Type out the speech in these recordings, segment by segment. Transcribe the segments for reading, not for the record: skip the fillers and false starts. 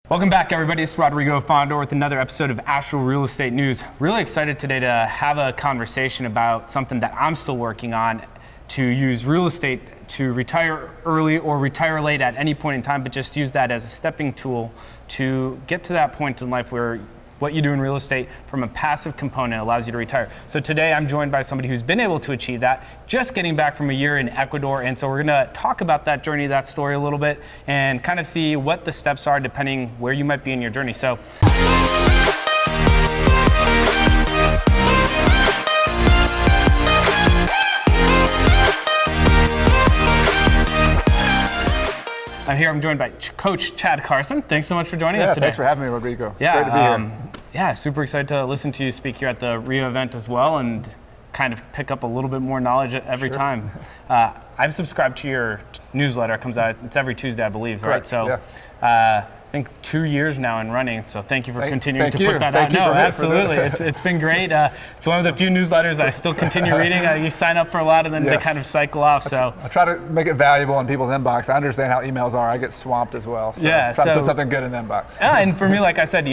Welcome back, everybody. It's Rodrigo Fondor with another episode of Asheville Real Estate News. Really excited today to have a conversation about something that I'm still working on, to use real estate to retire early or retire late at any point in time, but just use that as a stepping tool to get to that point in life where what you do in real estate from a passive component allows you to retire. So today I'm joined by somebody who's been able to achieve that, just getting back from a year in Ecuador. And so we're gonna talk about that journey, that story a little bit, and kind of see what the steps are depending where you might be in your journey. So. I'm joined by Coach Chad Carson. Thanks so much for joining us today. Thanks for having me, Rodrigo. It's great to be here. Yeah, super excited to listen to you speak here at the Rio event as well, and kind of pick up a little bit more knowledge every time. I've subscribed to your newsletter. It comes out, it's every Tuesday, I believe, Correct. right? So I think 2 years now in running, so thank you for continuing to put that out. No, absolutely. It's been great. It's one of the few newsletters that I still continue reading. You sign up for a lot and then they kind of cycle off. So I try to make it valuable in people's inbox. I understand how emails are. I get swamped as well. So try to put something good in the inbox. Yeah, and for me, like I said,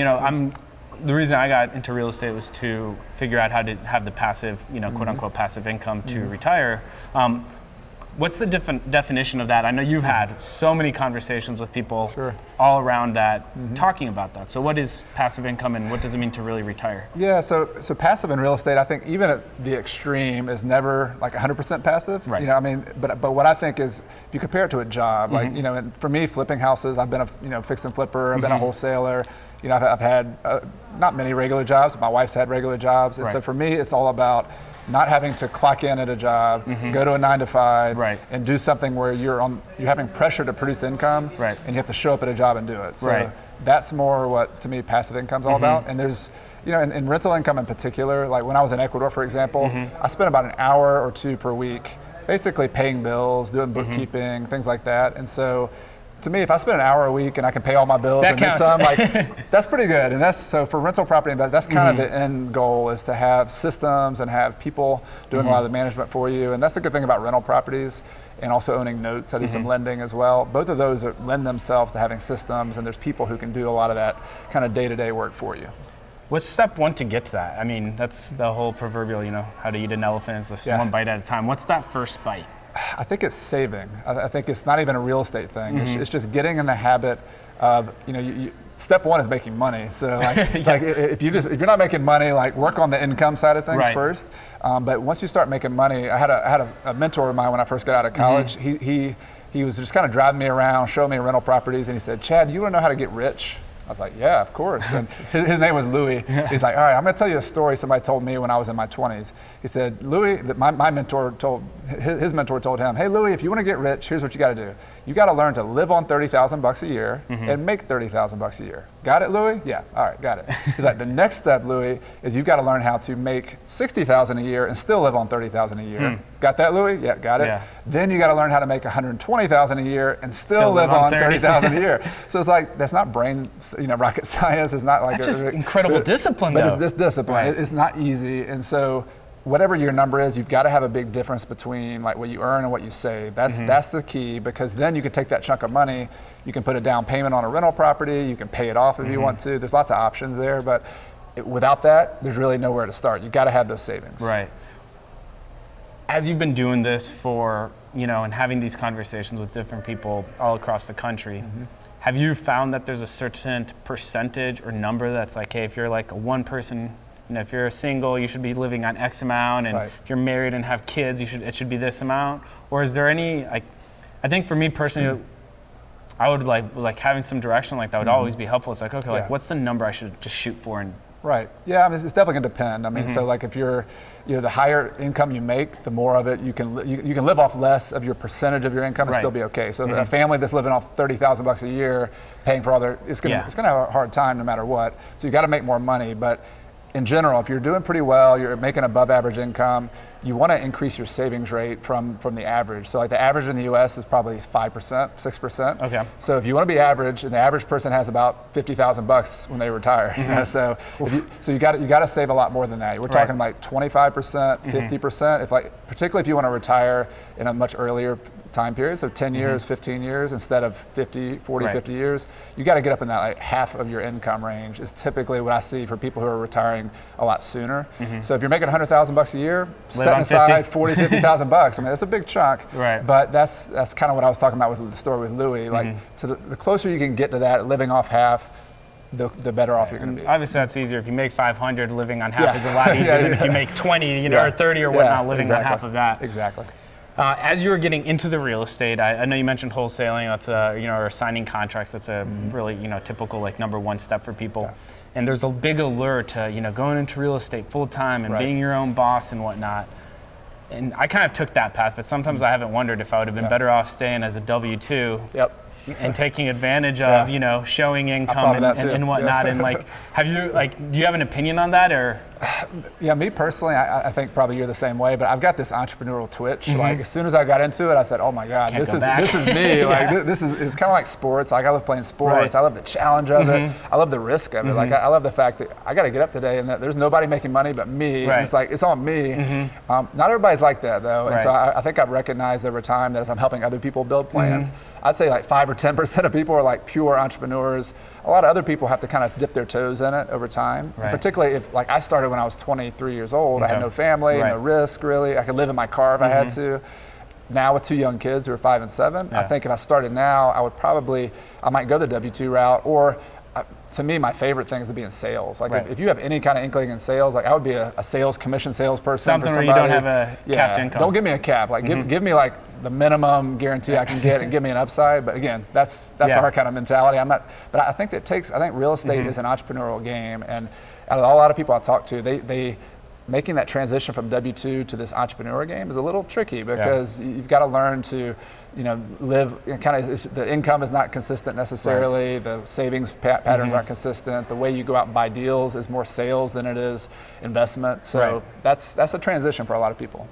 the reason I got into real estate was to figure out how to have the passive, quote unquote passive income to retire. What's the definition of that? I know you've had so many conversations with people all around that, talking about that. So what is passive income and what does it mean to really retire? Yeah, so passive in real estate, I think even at the extreme is never like 100% passive. Right. But what I think is, if you compare it to a job, like, and for me, flipping houses, I've been a fix and flipper, I've been a wholesaler. I've had not many regular jobs, but my wife's had regular jobs. And so for me, it's all about not having to clock in at a job, go to a 9 to 5, and do something where you're having pressure to produce income, and you have to show up at a job and do it. So that's more what, to me, passive income's all about. And there's, in rental income in particular, like when I was in Ecuador, for example, I spent about an hour or two per week basically paying bills, doing bookkeeping, things like that. And so to me, if I spend an hour a week and I can pay all my bills and then some, that's pretty good. And so for rental property investment, that's kind of the end goal, is to have systems and have people doing a lot of the management for you. And that's the good thing about rental properties and also owning notes. I do some lending as well. Both of those lend themselves to having systems, and there's people who can do a lot of that kind of day-to-day work for you. What's step one to get to that? I mean, that's the whole proverbial, how to eat an elephant is just one bite at a time. What's that first bite? I think it's saving. I think it's not even a real estate thing. It's just getting in the habit of, step one is making money. So if you're not making money, work on the income side of things first. But once you start making money, I had a mentor of mine when I first got out of college. He was just kind of driving me around, showing me rental properties, and he said, "Chad, you want to know how to get rich?" I was like, yeah, of course. And his name was Louis. He's like, all right, I'm going to tell you a story somebody told me when I was in my 20s. He said, Louis, my mentor his mentor told him, hey, Louis, if you want to get rich, here's what you got to do. You got to learn to live on $30,000 a year and make $30,000 a year. Got it, Louis? Yeah, all right, got it. He's like, the next step, Louis, is you've got to learn how to make $60,000 a year and still live on $30,000 a year. Got that, Louis? Yeah, got it. Yeah. Then you got to learn how to make $120,000 a year and still live on $30,000 a year. So it's like, that's not rocket science. It's not like that's just incredible discipline, but though. It's this discipline. It's not easy, and so whatever your number is, you've got to have a big difference between like what you earn and what you save. That's the key, because then you can take that chunk of money, you can put a down payment on a rental property, you can pay it off if you want to. There's lots of options there, but without that, there's really nowhere to start. You've got to have those savings. Right. As you've been doing this for, and having these conversations with different people all across the country, have you found that there's a certain percentage or number that's like, hey, if you're like a one person, if you're single, you should be living on X amount, and if you're married and have kids, it should be this amount? Or is there any, I think for me personally, I would like having some direction like that would always be helpful. It's like, okay, like what's the number I should just shoot for? And right. Yeah, I mean, it's definitely gonna depend. I mean, so like if you're, the higher income you make, the more of it you can live off less of your percentage of your income and still be okay. So a family that's living off $30,000 a year, paying for all their, it's gonna have a hard time no matter what. So you got to make more money. But in general, if you're doing pretty well, you're making above average income, you want to increase your savings rate from the average. So like the average in the US is probably 5%, 6%. Okay. So if you want to be average, and the average person has about $50,000 when they retire, you know, so you got to save a lot more than that. We're talking like 25%, 50%, particularly if you want to retire in a much earlier time period, so 10 years, 15 years instead of 50, 40, 50 years. You got to get up in that like half of your income range is typically what I see for people who are retiring a lot sooner. So if you're making $100,000 a year, setting aside 40, 50,000 bucks. I mean, that's a big chunk. Right. But that's kind of what I was talking about with the story with Louis. Like, to the closer you can get to that, living off half, the better off you're going to be. Obviously, that's easier. If you make 500, living on half is a lot easier than if you make 20, you know, or 30 or whatnot, living on half of that. Exactly. As you were getting into the real estate, I know you mentioned wholesaling. That's or signing contracts. That's a really typical like number one step for people. Yeah. And there's a big allure to going into real estate full time and being your own boss and whatnot. And I kind of took that path, but sometimes I haven't wondered if I would have been better off staying as a W-2. Yep. And taking advantage of showing income and whatnot. And like, do you have an opinion on that or? Yeah, me personally, I think probably you're the same way, but I've got this entrepreneurial twitch. Like as soon as I got into it, I said, oh my God, this is me. Like it's kind of like sports. Like I love playing sports. I love the challenge of it. I love the risk of it. Like I love the fact that I got to get up today and that there's nobody making money but me. And it's like, it's on me. Not everybody's like that though. And so I think I've recognized over time that as I'm helping other people build plans, I'd say like 5 or 10% of people are like pure entrepreneurs. A lot of other people have to kind of dip their toes in it over time. And particularly if, like I started when I was 23 years old, I had no family, no risk really. I could live in my car if I had to. Now with 2 young kids who are 5 and 7, I think if I started now, I might go the W-2 route, or to me, my favorite thing is to be in sales. Like if you have any kind of inkling in sales, like I would be a commission salesperson. Something where you don't have a capped income. Don't give me a cap. Like give me like the minimum guarantee I can get and give me an upside. But again, that's our kind of mentality. But I think I think real estate is an entrepreneurial game, and out of a lot of people I talk to, they making that transition from W-2 to this entrepreneur game is a little tricky because you've got to learn to, live the income is not consistent necessarily. The savings patterns aren't consistent. The way you go out and buy deals is more sales than it is investment. So that's a transition for a lot of people.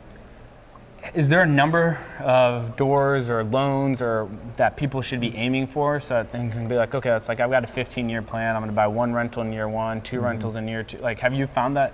Is there a number of doors or loans or that people should be aiming for so that they can be like, okay, it's like I've got a 15-year plan. I'm going to buy 1 rental in year 1, 2 rentals in year 2. Like, have you found that?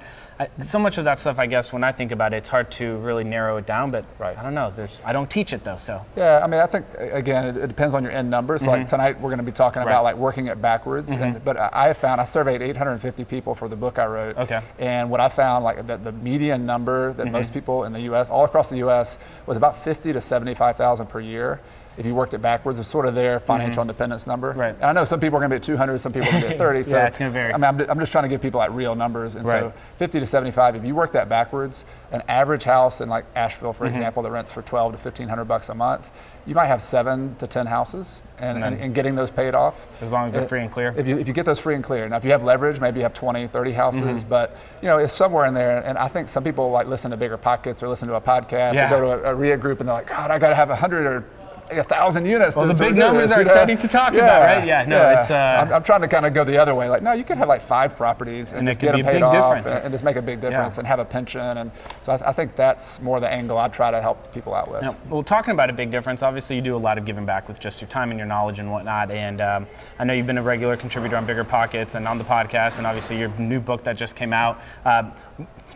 So much of that stuff, I guess, when I think about it, it's hard to really narrow it down. But I don't know. I don't teach it though. So yeah, I mean, I think again, it depends on your end numbers. Like tonight, we're going to be talking about like working it backwards. But I surveyed 850 people for the book I wrote. Okay. And what I found, like the median number that most people in the U.S., all across the U.S., was about 50 to 75,000 per year. If you worked it backwards, it's sort of their financial independence number. Right. And I know some people are going to be at 200, some people are going to be at 30. So it's going to vary. I mean, I'm just trying to give people like real numbers. And so 50 to 75, if you work that backwards, an average house in like Asheville, for example, that rents for $1,200 to $1,500 a month, you might have 7 to 10 houses, and getting those paid off. As long as they're free and clear. If you get those free and clear. Now, if you have leverage, maybe you have 20, 30 houses, but it's somewhere in there. And I think some people like listen to Bigger Pockets or listen to a podcast or go to a RIA group, and they're like, God, I got to have 100 or 1,000 units. Well, the big numbers are exciting to talk about, right? Yeah, no, it's. I'm trying to kind of go the other way. Like, no, you could have like 5 properties and just get them paid off and just make a big difference and have a pension. And so I think that's more the angle I try to help people out with. Now, well, talking about a big difference, obviously you do a lot of giving back with just your time and your knowledge and whatnot. And I know you've been a regular contributor on Bigger Pockets and on the podcast, and obviously your new book that just came out.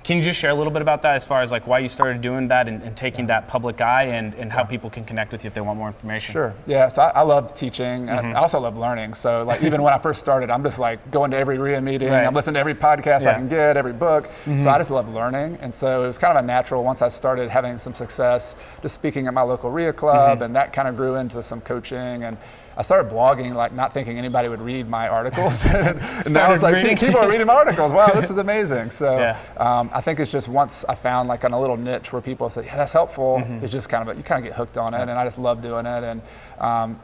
Can you just share a little bit about that as far as like why you started doing that and taking that public eye and how people can connect with you if they want more information? Sure. Yeah. So I love teaching. And I also love learning. So like even when I first started, I'm just like going to every RIA meeting. I'm listening to every podcast I can get, every book. So I just love learning. And so it was kind of a natural once I started having some success, just speaking at my local RIA club, and that kind of grew into some coaching. And I started blogging, like not thinking anybody would read my articles. and now it's like, people are reading my articles. Wow, this is amazing. So I think it's just once I found like a little niche where people say, yeah, that's helpful. It's just kind of, you kind of get hooked on it. And I just love doing it. And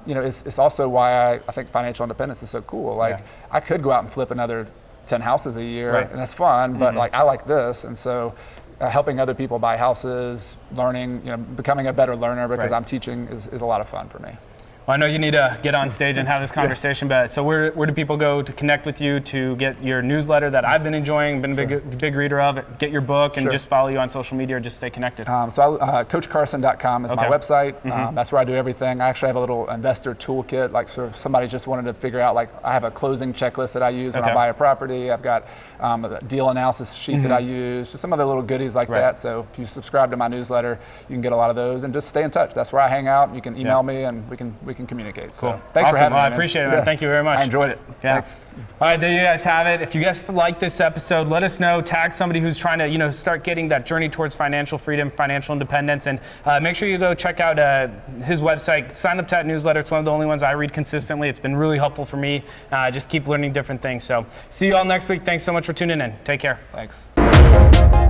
it's also why I think financial independence is so cool. Like I could go out and flip another 10 houses a year and that's fun, but like I like this. And so helping other people buy houses, learning, becoming a better learner because I'm teaching is a lot of fun for me. Well, I know you need to get on stage and have this conversation, but so where do people go to connect with you, to get your newsletter that I've been enjoying, been a big reader of, get your book, and just follow you on social media or just stay connected? CoachCarson.com is my website. That's where I do everything. I actually have a little investor toolkit, like sort of somebody just wanted to figure out, like I have a closing checklist that I use when I buy a property. I've got a deal analysis sheet that I use, just some other little goodies like that. So if you subscribe to my newsletter, you can get a lot of those, and just stay in touch. That's where I hang out. You can email me, and we can communicate. Cool. So thanks for having me. I appreciate it, man. Thank you very much. I enjoyed it. Thanks. All right, there you guys have it. If you guys like this episode, let us know. Tag somebody who's trying to, start getting that journey towards financial freedom, financial independence, and make sure you go check out his website. Sign up to that newsletter. It's one of the only ones I read consistently. It's been really helpful for me. Just keep learning different things. So see you all next week. Thanks so much for tuning in. Take care. Thanks.